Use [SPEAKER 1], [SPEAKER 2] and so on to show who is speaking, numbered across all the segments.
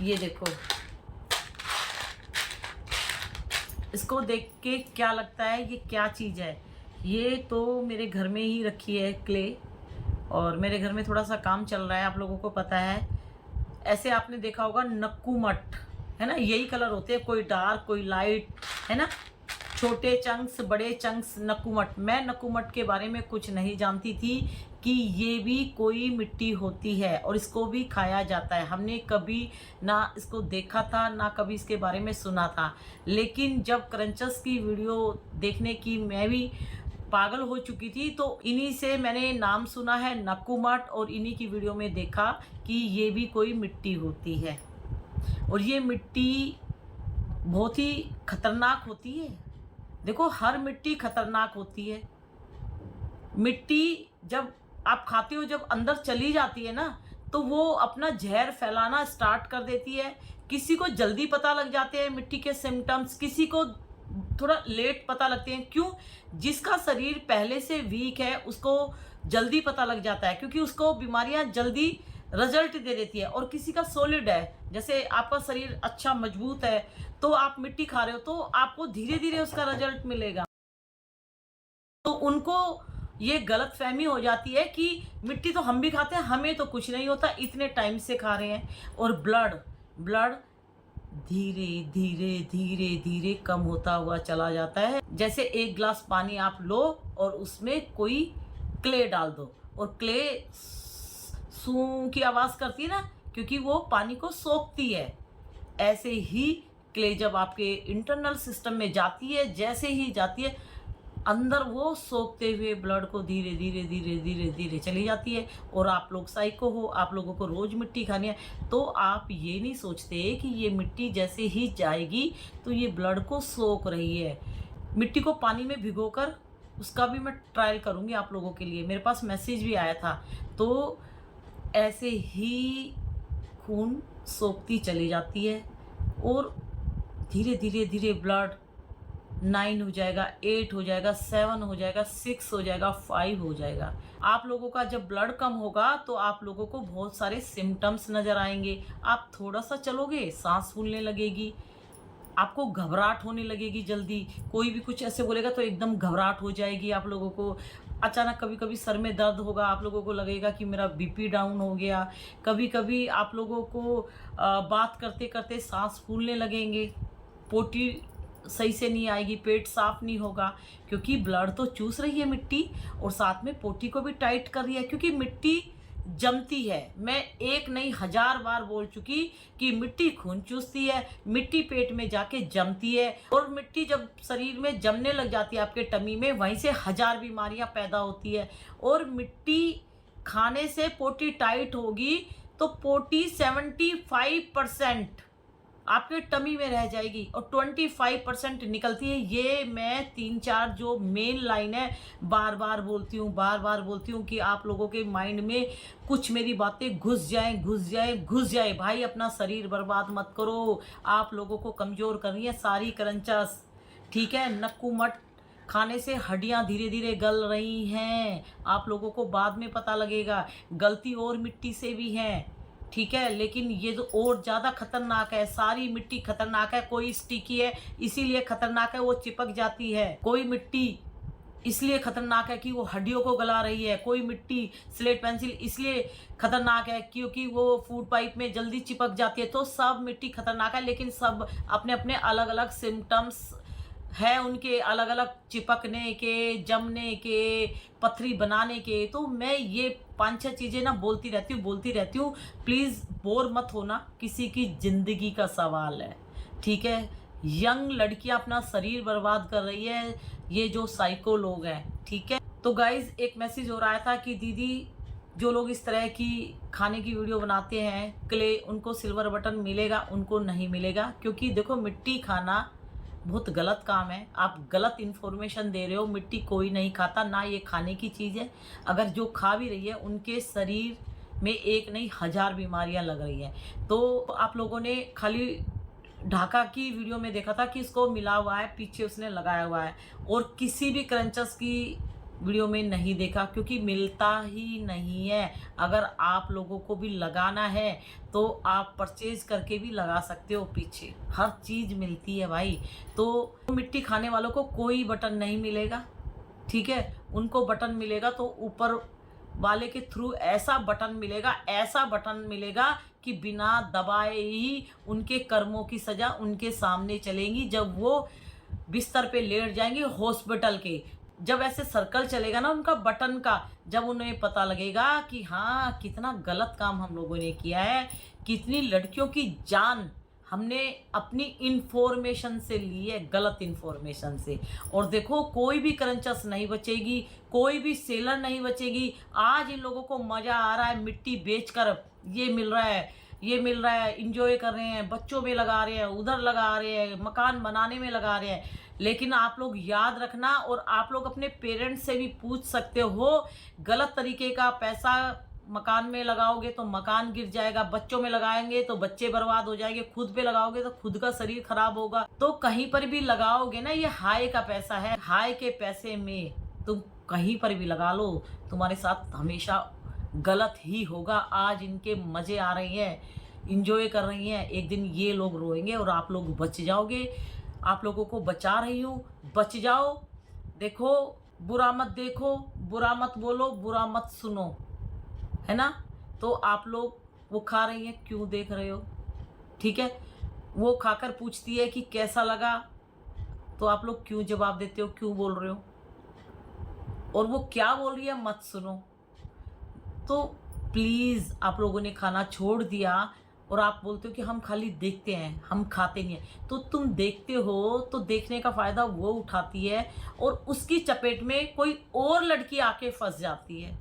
[SPEAKER 1] ये देखो, इसको देख के क्या लगता है ये क्या चीज़ है? ये तो मेरे घर में ही रखी है क्ले, और मेरे घर में थोड़ा सा काम चल रहा है, आप लोगों को पता है। ऐसे आपने देखा होगा नक्कू मठ, है ना, यही कलर होते हैं, कोई डार्क कोई लाइट, है ना, छोटे चंक्स बड़े चंक्स, नक्कूमट। मैं नक्कूमट के बारे में कुछ नहीं जानती थी कि ये भी कोई मिट्टी होती है और इसको भी खाया जाता है। हमने कभी ना इसको देखा था ना कभी इसके बारे में सुना था, लेकिन जब क्रंचर्स की वीडियो देखने की मैं भी पागल हो चुकी थी, तो इन्हीं से मैंने नाम सुना है नक्कूमट, और इन्हीं की वीडियो में देखा कि ये भी कोई मिट्टी होती है। और ये मिट्टी बहुत ही खतरनाक होती है। देखो, हर मिट्टी खतरनाक होती है। मिट्टी जब आप खाते हो, जब अंदर चली जाती है ना, तो वो अपना जहर फैलाना स्टार्ट कर देती है। किसी को जल्दी पता लग जाते हैं मिट्टी के सिम्टम्स, किसी को थोड़ा लेट पता लगते हैं। क्यों? जिसका शरीर पहले से वीक है उसको जल्दी पता लग जाता है, क्योंकि उसको बीमारियां जल्दी रिजल्ट दे देती है। और किसी का सॉलिड है, जैसे आपका शरीर अच्छा मजबूत है, तो आप मिट्टी खा रहे हो तो आपको धीरे धीरे उसका रिजल्ट मिलेगा। तो उनको ये गलत फहमी हो जाती है कि मिट्टी तो हम भी खाते हैं, हमें तो कुछ नहीं होता, इतने टाइम से खा रहे हैं। और ब्लड ब्लड धीरे धीरे धीरे धीरे कम होता हुआ चला जाता है। जैसे एक ग्लास पानी आप लो और उसमें कोई क्ले डाल दो, और क्ले सू की आवाज़ करती है ना, क्योंकि वो पानी को सोखती है। ऐसे ही क्ले जब आपके इंटरनल सिस्टम में जाती है, जैसे ही जाती है अंदर, वो सोखते हुए ब्लड को धीरे धीरे धीरे धीरे धीरे चली जाती है। और आप लोग साइको हो, आप लोगों को रोज़ मिट्टी खानी है, तो आप ये नहीं सोचते कि ये मिट्टी जैसे ही जाएगी तो ये ब्लड को सोख रही है। मिट्टी को पानी में भिगोकर, उसका भी मैं ट्रायल करूँगी आप लोगों के लिए, मेरे पास मैसेज भी आया था। तो ऐसे ही खून सोखती चली जाती है, और धीरे धीरे धीरे ब्लड 9 हो जाएगा, 8 हो जाएगा, 7 हो जाएगा, 6 हो जाएगा, 5 हो जाएगा। आप लोगों का जब ब्लड कम होगा तो आप लोगों को बहुत सारे सिम्टम्स नज़र आएंगे। आप थोड़ा सा चलोगे, सांस फूलने लगेगी, आपको घबराहट होने लगेगी जल्दी, कोई भी कुछ ऐसे बोलेगा तो एकदम घबराहट हो जाएगी आप लोगों को। अचानक कभी कभी सर में दर्द होगा, आप लोगों को लगेगा कि मेरा बीपी डाउन हो गया। कभी कभी आप लोगों को बात करते करते सांस फूलने लगेंगे, पोटी सही से नहीं आएगी, पेट साफ नहीं होगा, क्योंकि ब्लड तो चूस रही है मिट्टी, और साथ में पोटी को भी टाइट कर रही है, क्योंकि मिट्टी जमती है। मैं एक नहीं 1000 बार बोल चुकी कि मिट्टी खून चूसती है, मिट्टी पेट में जाके जमती है, और मिट्टी जब शरीर में जमने लग जाती है आपके टमी में, वहीं से 1000 बीमारियां पैदा होती है। और मिट्टी खाने से पोटी टाइट होगी तो पोटी 75% आपके टमी में रह जाएगी, और 25% निकलती है। ये मैं 3-4 जो मेन लाइन है बार बार बोलती हूँ, बार बार बोलती हूँ, कि आप लोगों के माइंड में कुछ मेरी बातें घुस जाएं, घुस जाए, घुस जाए। भाई, अपना शरीर बर्बाद मत करो, आप लोगों को कमज़ोर कर रही है सारी क्रंचर्स, ठीक है। नक्कू मट खाने से हड्डियां धीरे धीरे गल रही हैं, आप लोगों को बाद में पता लगेगा। गलती और मिट्टी से भी है, ठीक है, लेकिन ये तो और ज़्यादा खतरनाक है। सारी मिट्टी खतरनाक है, कोई स्टिकी है इसीलिए खतरनाक है, वो चिपक जाती है। कोई मिट्टी इसलिए खतरनाक है कि वो हड्डियों को गला रही है। कोई मिट्टी स्लेट पेंसिल इसलिए खतरनाक है क्योंकि वो फूड पाइप में जल्दी चिपक जाती है। तो सब मिट्टी खतरनाक है, लेकिन सब अपने अपने अलग अलग सिम्टम्स है उनके, अलग अलग चिपकने के, जमने के, पथरी बनाने के। तो मैं ये 5-6 चीज़ें ना बोलती रहती हूँ। प्लीज़ बोर मत होना, किसी की ज़िंदगी का सवाल है, ठीक है। यंग लड़कियां अपना शरीर बर्बाद कर रही है, ये जो साइको लोग हैं, ठीक है। तो गाइज, एक मैसेज हो रहा था कि दीदी, जो लोग इस तरह की खाने की वीडियो बनाते हैं क्ले, उनको सिल्वर बटन मिलेगा? उनको नहीं मिलेगा, क्योंकि देखो, मिट्टी खाना बहुत गलत काम है। आप गलत इन्फॉर्मेशन दे रहे हो। मिट्टी कोई नहीं खाता, ना ये खाने की चीज़ है। अगर जो खा भी रही है, उनके शरीर में एक नहीं 1000 बीमारियां लग रही हैं। तो आप लोगों ने खाली ढाका की वीडियो में देखा था कि इसको मिला हुआ है, पीछे उसने लगाया हुआ है, और किसी भी क्रंचर्स की वीडियो में नहीं देखा, क्योंकि मिलता ही नहीं है। अगर आप लोगों को भी लगाना है तो आप परचेज करके भी लगा सकते हो, पीछे हर चीज़ मिलती है भाई। तो मिट्टी खाने वालों को कोई बटन नहीं मिलेगा, ठीक है। उनको बटन मिलेगा तो ऊपर वाले के थ्रू ऐसा बटन मिलेगा, ऐसा बटन मिलेगा कि बिना दबाए ही उनके कर्मों की सज़ा उनके सामने चलेंगी। जब वो बिस्तर पे लेट जाएंगे हॉस्पिटल के, जब ऐसे सर्कल चलेगा ना उनका बटन का, जब उन्हें पता लगेगा कि हाँ कितना गलत काम हम लोगों ने किया है, कितनी लड़कियों की जान हमने अपनी इंफॉर्मेशन से ली है, गलत इंफॉर्मेशन से। और देखो कोई भी करंचस नहीं बचेगी, कोई भी सेलर नहीं बचेगी। आज इन लोगों को मज़ा आ रहा है मिट्टी बेचकर, ये मिल रहा है, ये मिल रहा है, इंजॉय कर रहे हैं, बच्चों में लगा रहे हैं, उधर लगा रहे हैं, मकान बनाने में लगा रहे हैं। लेकिन आप लोग याद रखना, और आप लोग अपने पेरेंट्स से भी पूछ सकते हो, गलत तरीके का पैसा मकान में लगाओगे तो मकान गिर जाएगा, बच्चों में लगाएंगे तो बच्चे बर्बाद हो जाएंगे, खुद पे लगाओगे तो खुद का शरीर खराब होगा। तो कहीं पर भी लगाओगे ना, ये हाय का पैसा है, हाय के पैसे में तुम कहीं पर भी लगा लो, तुम्हारे साथ हमेशा गलत ही होगा। आज इनके मजे आ रहे हैं, इंजॉय कर रही हैं, एक दिन ये लोग रोएंगे और आप लोग बच जाओगे। आप लोगों को बचा रही हूँ, बच जाओ। देखो, बुरा मत देखो, बुरा मत बोलो, बुरा मत सुनो, है ना। तो आप लोग, वो खा रही हैं, क्यों देख रहे हो, ठीक है। वो खाकर पूछती है कि कैसा लगा, तो आप लोग क्यों जवाब देते हो, क्यों बोल रहे हो। और वो क्या बोल रही है मत सुनो। तो प्लीज़, आप लोगों ने खाना छोड़ दिया और आप बोलते हो कि हम खाली देखते हैं, हम खाते नहीं हैं। तो तुम देखते हो तो देखने का फ़ायदा वो उठाती है और उसकी चपेट में कोई और लड़की आके फंस जाती है।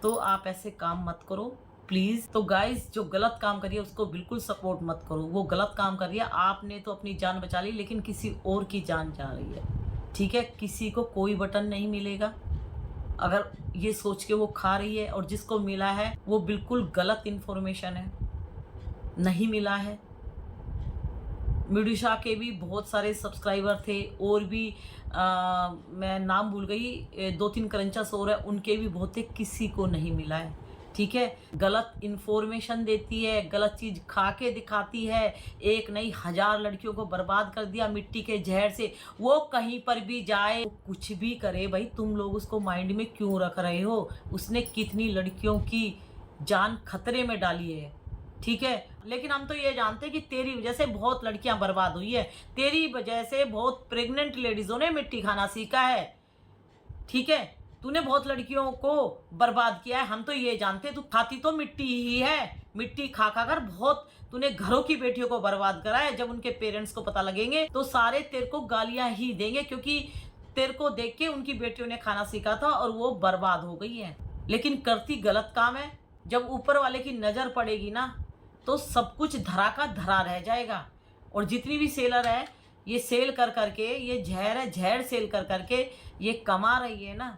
[SPEAKER 1] तो आप ऐसे काम मत करो प्लीज़। तो गाइस, जो गलत काम करिए उसको बिल्कुल सपोर्ट मत करो। वो गलत काम कर रही है, आपने तो अपनी जान बचा ली, लेकिन किसी और की जान जा रही है, ठीक है। किसी को कोई बटन नहीं मिलेगा, अगर ये सोच के वो खा रही है। और जिसको मिला है वो बिल्कुल गलत इन्फॉर्मेशन है, नहीं मिला है। मिडुषा के भी बहुत सारे सब्सक्राइबर थे, और भी मैं नाम भूल गई, 2-3 करंचस और है, उनके भी बहुत थे, किसी को नहीं मिला है, ठीक है। गलत इन्फॉर्मेशन देती है, गलत चीज़ खा के दिखाती है। एक नहीं 1000 लड़कियों को बर्बाद कर दिया मिट्टी के जहर से। वो कहीं पर भी जाए, कुछ भी करे भाई, तुम लोग उसको माइंड में क्यों रख रहे हो। उसने कितनी लड़कियों की जान खतरे में डाली है, ठीक है। लेकिन हम तो ये जानते हैं कि तेरी वजह से बहुत लड़कियां बर्बाद हुई है, तेरी वजह से बहुत प्रेग्नेंट लेडीजों ने मिट्टी खाना सीखा है, ठीक है। तूने बहुत लड़कियों को बर्बाद किया है, हम तो ये जानते। तू खाती तो मिट्टी ही है, मिट्टी खा खा कर बहुत तूने घरों की बेटियों को बर्बाद करा है। जब उनके पेरेंट्स को पता लगेंगे तो सारे तेरे को गालियां ही देंगे, क्योंकि तेरे को देख के उनकी बेटियों ने खाना सीखा था और वो बर्बाद हो गई है। लेकिन करती गलत काम है। जब ऊपर वाले की नज़र पड़ेगी ना, तो सब कुछ धरा का धरा रह जाएगा। और जितनी भी सेलर है, ये सेल कर करके, ये जहर है, जहर सेल कर करके ये कमा रही है ना,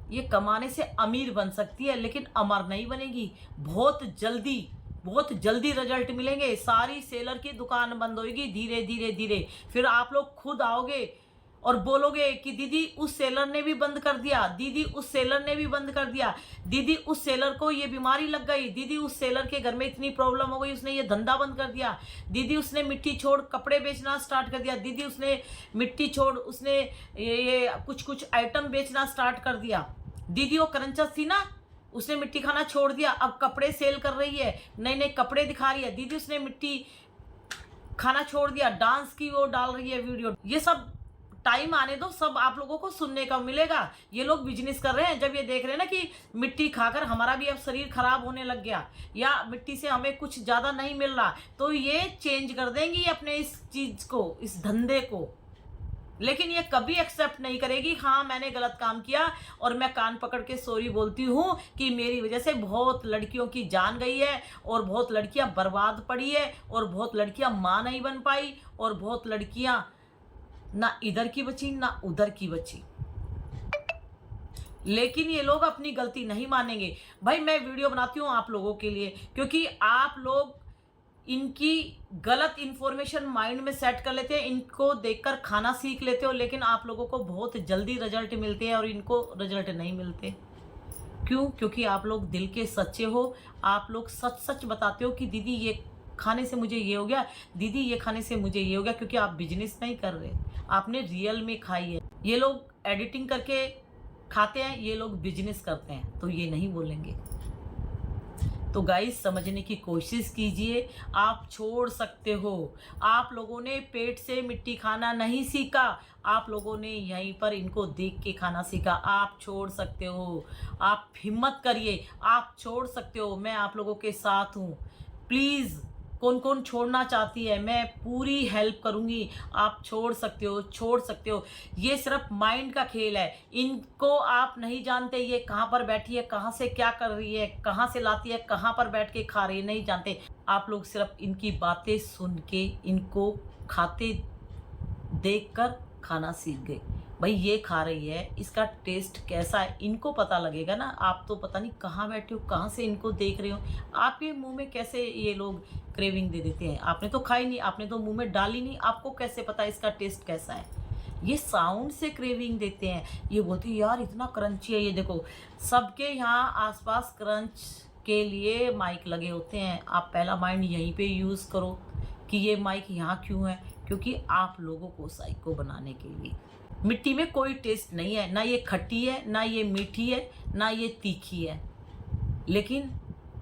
[SPEAKER 1] ये कमाने से अमीर बन सकती है, लेकिन अमर नहीं बनेगी। बहुत जल्दी रिजल्ट मिलेंगे। सारी सेलर की दुकान बंद होगी धीरे धीरे धीरे। फिर आप लोग खुद आओगे और बोलोगे कि दीदी उस सेलर ने भी बंद कर दिया, दीदी उस सेलर ने भी बंद कर दिया, दीदी उस सेलर को ये बीमारी लग गई, दीदी उस सेलर के घर में इतनी प्रॉब्लम हो गई, उसने ये धंधा बंद कर दिया, दीदी उसने मिट्टी छोड़ कपड़े बेचना स्टार्ट कर दिया, दीदी उसने मिट्टी छोड़ उसने ये कुछ आइटम बेचना स्टार्ट कर दिया, दीदी वो करंचस थी ना, उसने मिट्टी खाना छोड़ दिया, अब कपड़े सेल कर रही है, नए नए कपड़े दिखा रही है, दीदी उसने मिट्टी खाना छोड़ दिया, डांस की वो डाल रही है वीडियो। ये सब टाइम आने दो, सब आप लोगों को सुनने का मिलेगा। ये लोग बिजनेस कर रहे हैं। जब ये देख रहे हैं ना कि मिट्टी खाकर हमारा भी अब शरीर खराब होने लग गया, या मिट्टी से हमें कुछ ज़्यादा नहीं मिल रहा, तो ये चेंज कर देंगी अपने इस चीज़ को, इस धंधे को। लेकिन ये कभी एक्सेप्ट नहीं करेगी, हाँ मैंने गलत काम किया और मैं कान पकड़ के सॉरी बोलती हूँ कि मेरी वजह से बहुत लड़कियों की जान गई है, और बहुत लड़कियाँ बर्बाद पड़ी है, और बहुत लड़कियाँ माँ नहीं बन पाई, और बहुत लड़कियाँ ना इधर की बची ना उधर की बची। लेकिन ये लोग अपनी गलती नहीं मानेंगे। भाई मैं वीडियो बनाती हूँ आप लोगों के लिए, क्योंकि आप लोग इनकी गलत इन्फॉर्मेशन माइंड में सेट कर लेते हैं, इनको देखकर खाना सीख लेते हो, लेकिन आप लोगों को बहुत जल्दी रिजल्ट मिलते हैं और इनको रिजल्ट नहीं मिलते। क्यों? क्योंकि आप लोग दिल के सच्चे हो, आप लोग सच सच बताते हो कि दीदी ये खाने से मुझे ये हो गया, दीदी ये खाने से मुझे ये हो गया, क्योंकि आप बिजनेस नहीं कर रहे, आपने रियल में खाई है। ये लोग एडिटिंग करके खाते हैं, ये लोग बिजनेस करते हैं, तो ये नहीं बोलेंगे। तो गाइस समझने की कोशिश कीजिए, आप छोड़ सकते हो। आप लोगों ने पेट से मिट्टी खाना नहीं सीखा, आप लोगों ने यहीं पर इनको देख के खाना सीखा। आप छोड़ सकते हो, आप हिम्मत करिए, आप छोड़ सकते हो। मैं आप लोगों के साथ हूँ। प्लीज़ कौन कौन छोड़ना चाहती है, मैं पूरी हेल्प करूँगी। आप छोड़ सकते हो, छोड़ सकते हो। ये सिर्फ माइंड का खेल है। इनको आप नहीं जानते ये कहाँ पर बैठी है, कहाँ से क्या कर रही है, कहाँ से लाती है, कहाँ पर बैठ के खा रही है, नहीं जानते। आप लोग सिर्फ इनकी बातें सुन के इनको खाते देखकर खाना सीख गए। भाई ये खा रही है, इसका टेस्ट कैसा है, इनको पता लगेगा ना। आप तो पता नहीं कहाँ बैठे हो, कहाँ से इनको देख रहे हो, आपके मुंह में कैसे ये लोग क्रेविंग दे देते हैं। आपने तो खाई नहीं, आपने तो मुंह में डाली नहीं, आपको कैसे पता इसका टेस्ट कैसा है। ये साउंड से क्रेविंग देते हैं। ये बोलते हैं यार इतना क्रंची है। ये देखो सबके यहाँ आसपास क्रंच के लिए माइक लगे होते हैं। आप पहला माइंड यहीं पे यूज़ करो कि ये माइक यहाँ क्यों है, क्योंकि आप लोगों को साइको बनाने के लिए। मिट्टी में कोई टेस्ट नहीं है, ना ये खट्टी है, ना ये मीठी है, ना ये तीखी है, लेकिन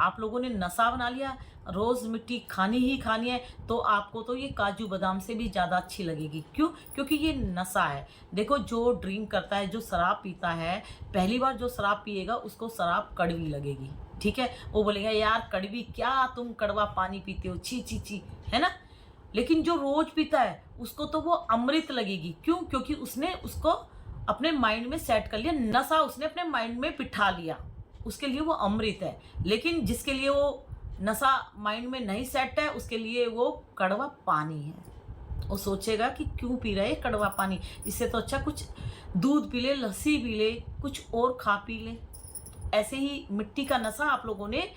[SPEAKER 1] आप लोगों ने नशा बना लिया। रोज़ मिट्टी खानी ही खानी है, तो आपको तो ये काजू बादाम से भी ज़्यादा अच्छी लगेगी। क्यों? क्योंकि ये नशा है। देखो जो ड्रिंक करता है, जो शराब पीता है, पहली बार जो शराब पिएगा उसको शराब कड़वी लगेगी, ठीक है। वो बोलेगा यार कड़वी, क्या तुम कड़वा पानी पीते हो, छी छी छी, है ना। लेकिन जो रोज पीता है उसको तो वो अमृत लगेगी। क्यों? क्योंकि उसने उसको अपने माइंड में सेट कर लिया, नशा उसने अपने माइंड में बिठा लिया, उसके लिए वो अमृत है। लेकिन जिसके लिए वो नशा माइंड में नहीं सेट है, उसके लिए वो कड़वा पानी है। वो सोचेगा कि क्यों पी रहा है कड़वा पानी, इससे तो अच्छा कुछ दूध पी ले, लस्सी पी ले, कुछ और खा पी ले। ऐसे ही मिट्टी का नशा आप लोगों ने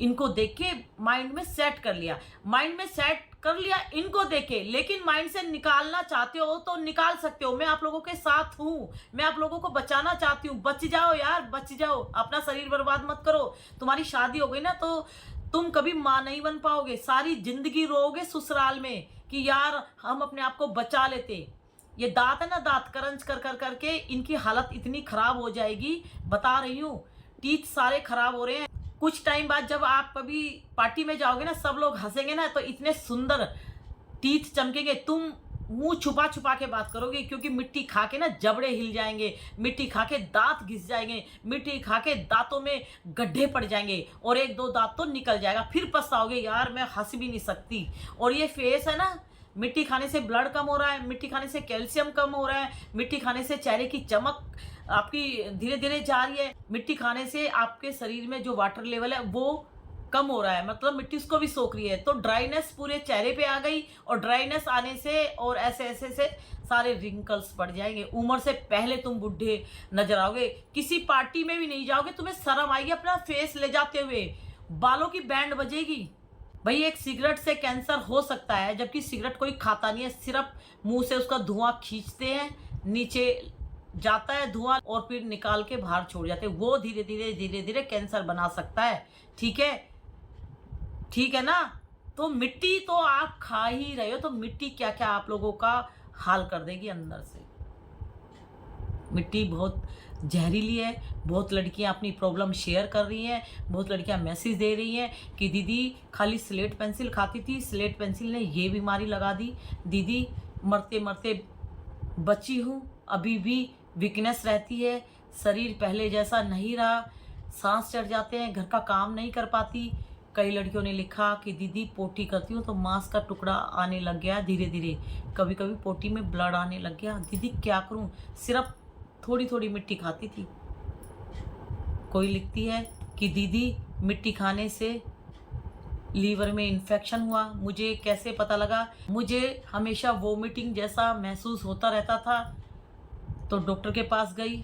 [SPEAKER 1] इनको देख के माइंड में सेट कर लिया, माइंड में सेट कर लिया इनको देखे। लेकिन माइंड से निकालना चाहते हो तो निकाल सकते हो, मैं आप लोगों के साथ हूँ, मैं आप लोगों को बचाना चाहती हूँ। बच जाओ यार, बच जाओ, अपना शरीर बर्बाद मत करो। तुम्हारी शादी हो गई ना तो तुम कभी माँ नहीं बन पाओगे, सारी जिंदगी रोओगे ससुराल में कि यार हम अपने आप को बचा लेते। ये दांत है ना, दांत करंच कर कर करके इनकी हालत इतनी खराब हो जाएगी, बता रही हूँ। टीथ सारे खराब हो रहे हैं। कुछ टाइम बाद जब आप कभी पार्टी में जाओगे ना, सब लोग हंसेंगे ना, तो इतने सुंदर टीथ चमकेंगे, तुम मुंह छुपा छुपा के बात करोगे, क्योंकि मिट्टी खा के ना जबड़े हिल जाएंगे, मिट्टी खा के दांत घिस जाएंगे, मिट्टी खा के दांतों में गड्ढे पड़ जाएंगे और एक दो दांत तो निकल जाएगा। फिर पछताओगे यार मैं हंस भी नहीं सकती। और ये फेस है ना, मिट्टी खाने से ब्लड कम हो रहा है, मिट्टी खाने से कैल्शियम कम हो रहा है, मिट्टी खाने से चेहरे की चमक आपकी धीरे धीरे जा रही है, मिट्टी खाने से आपके शरीर में जो वाटर लेवल है वो कम हो रहा है, मतलब मिट्टी उसको भी सोख रही है। तो ड्राइनेस पूरे चेहरे पे आ गई, और ड्राइनेस आने से और ऐसे ऐसे से सारे रिंकल्स पड़ जाएंगे। उम्र से पहले तुम बुढ़े नजर आओगे, किसी पार्टी में भी नहीं जाओगे, तुम्हें शर्म आएगी अपना फेस ले जाते हुए, बालों की बैंड बजेगी। भाई एक सिगरेट से कैंसर हो सकता है, जबकि सिगरेट कोई खाता नहीं है, सिर्फ मुंह से उसका धुआं खींचते हैं, नीचे जाता है धुआं और फिर निकाल के बाहर छोड़ जाते हैं। वो धीरे धीरे धीरे धीरे कैंसर बना सकता है, ठीक है, ठीक है ना। तो मिट्टी तो आप खा ही रहे हो, तो मिट्टी क्या क्या आप लोगों का हाल कर देगी अंदर से। मिट्टी बहुत जहरीली है। बहुत लड़कियां अपनी प्रॉब्लम शेयर कर रही हैं, बहुत लड़कियां मैसेज दे रही हैं कि दीदी खाली स्लेट पेंसिल खाती थी, स्लेट पेंसिल ने ये बीमारी लगा दी, दीदी मरते मरते बची हूँ, अभी भी वीकनेस रहती है, शरीर पहले जैसा नहीं रहा, सांस चढ़ जाते हैं, घर का काम नहीं कर पाती। कई लड़कियों ने लिखा कि दीदी पोटी करती हूँ तो मांस का टुकड़ा आने लग गया धीरे धीरे, कभी कभी पोटी में ब्लड आने लग गया, दीदी क्या करूँ, सिर्फ थोड़ी थोड़ी मिट्टी खाती थी। कोई लिखती है कि दीदी मिट्टी खाने से लीवर में इन्फेक्शन हुआ, मुझे कैसे पता लगा, मुझे हमेशा वोमिटिंग जैसा महसूस होता रहता था, तो डॉक्टर के पास गई,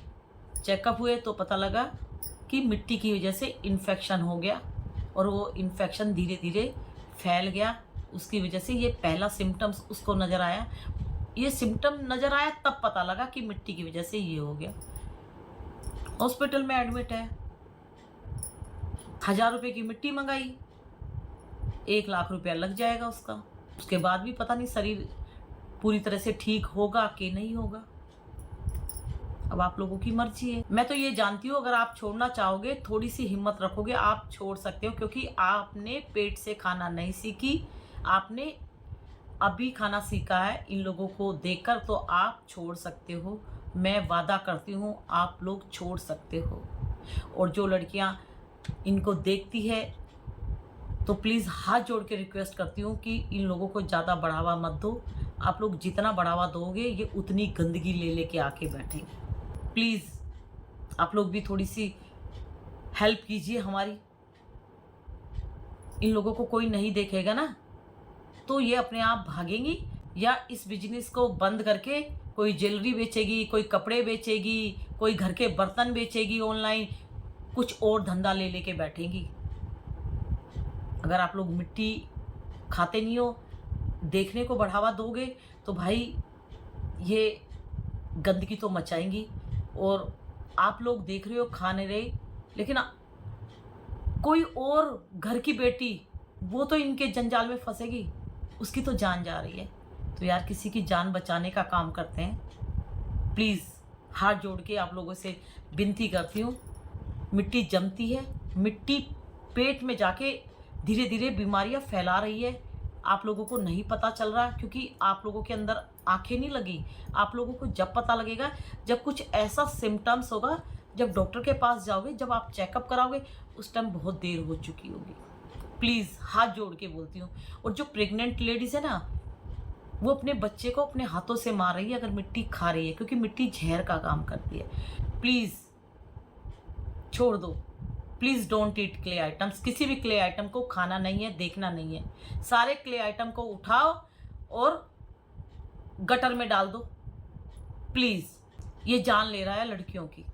[SPEAKER 1] चेकअप हुए तो पता लगा कि मिट्टी की वजह से इन्फेक्शन हो गया, और वो इन्फेक्शन धीरे धीरे फैल गया, उसकी वजह से ये पहला सिम्टम्स उसको नज़र आया। ये सिम्टम नज़र आया तब पता लगा कि मिट्टी की वजह से ये हो गया। हॉस्पिटल में एडमिट है, 1000 रुपये की मिट्टी मंगाई, 1 लाख रुपया लग जाएगा उसका। उसके बाद भी पता नहीं शरीर पूरी तरह से ठीक होगा कि नहीं होगा। अब आप लोगों की मर्जी है। मैं तो ये जानती हूँ, अगर आप छोड़ना चाहोगे, थोड़ी सी हिम्मत रखोगे, आप छोड़ सकते हो, क्योंकि आपने पेट से खाना नहीं सीखी, आपने अभी खाना सीखा है इन लोगों को देखकर, तो आप छोड़ सकते हो। मैं वादा करती हूँ आप लोग छोड़ सकते हो। और जो लड़कियाँ इनको देखती है तो प्लीज़ हाथ जोड़ के रिक्वेस्ट करती हूँ कि इन लोगों को ज़्यादा बढ़ावा मत दो। आप लोग जितना बढ़ावा दोगे ये उतनी गंदगी ले लेके आके बैठेंगे। प्लीज़ आप लोग भी थोड़ी सी हेल्प कीजिए हमारी। इन लोगों को कोई नहीं देखेगा ना, तो ये अपने आप भागेंगी, या इस बिजनेस को बंद करके कोई ज्वेलरी बेचेगी, कोई कपड़े बेचेगी, कोई घर के बर्तन बेचेगी ऑनलाइन, कुछ और धंधा ले लेके बैठेंगी। अगर आप लोग मिट्टी खाते नहीं हो, देखने को बढ़ावा दोगे, तो भाई ये गंदगी तो मचाएंगी। और आप लोग देख रहे हो, खा नहीं रहे, लेकिन कोई और घर की बेटी वो तो इनके जंजाल में फंसेगी, उसकी तो जान जा रही है। तो यार किसी की जान बचाने का काम करते हैं। प्लीज़ हाथ जोड़ के आप लोगों से विनती करती हूँ। मिट्टी जमती है, मिट्टी पेट में जाके धीरे धीरे बीमारियां फैला रही है। आप लोगों को नहीं पता चल रहा, क्योंकि आप लोगों के अंदर आंखें नहीं लगी। आप लोगों को जब पता लगेगा, जब कुछ ऐसा सिम्टम्स होगा, जब डॉक्टर के पास जाओगे, जब आप चेकअप कराओगे, उस टाइम बहुत देर हो चुकी होगी। प्लीज़ हाथ जोड़ के बोलती हूँ। और जो प्रेग्नेंट लेडीज़ है ना, वो अपने बच्चे को अपने हाथों से मार रही है अगर मिट्टी खा रही है, क्योंकि मिट्टी जहर का काम करती है। प्लीज़ छोड़ दो। Please don't eat clay items. किसी भी क्ले आइटम को खाना नहीं है, देखना नहीं है। सारे क्ले आइटम को उठाओ और गटर में डाल दो। प्लीज़, ये जान ले रहा है लड़कियों की।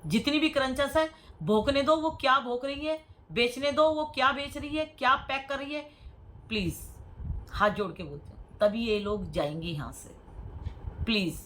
[SPEAKER 1] जितनी भी क्रंचस है, भोंकने दो वो क्या भोंक रही है, बेचने दो वो क्या बेच रही है, क्या पैक कर रही है। प्लीज़ हाथ जोड़ के बोलते हैं, तभी ये लोग जाएंगे यहाँ से। प्लीज़।